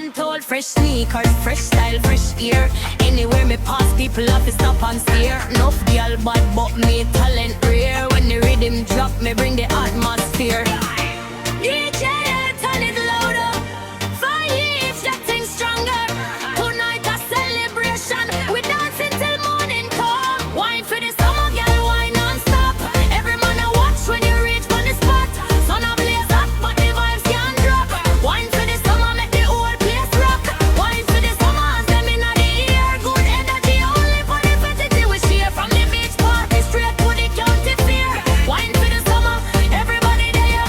untold. Fresh sneakers, fresh style, fresh ear. Anywhere me pass, people have to stop and stare. Enough girl bad, but me talent rare. When the rhythm drop, me bring the atmosphere. DJ, turn it louder. Vibes, that thing stronger. Tonight a celebration. We dancing till morning come. Wine for the summer, girl, wine non-stop. Every man I watch when you reach on the spot. Sun a blaze up, but the vibes can't drop. Wine for the summer, make the whole place rock. Wine for the summer, and them inna the air. Good energy only for the fetty we share. From the beach party straight to the county fair. Wine for the summer, everybody there.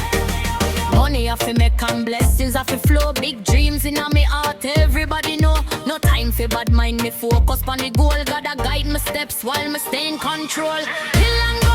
Money off fi make and blessings off fi flow. Big dreams inna me heart, everybody know. No time for bad mind, me focus on the goal. Gotta guide my steps while me stay in control. Hill and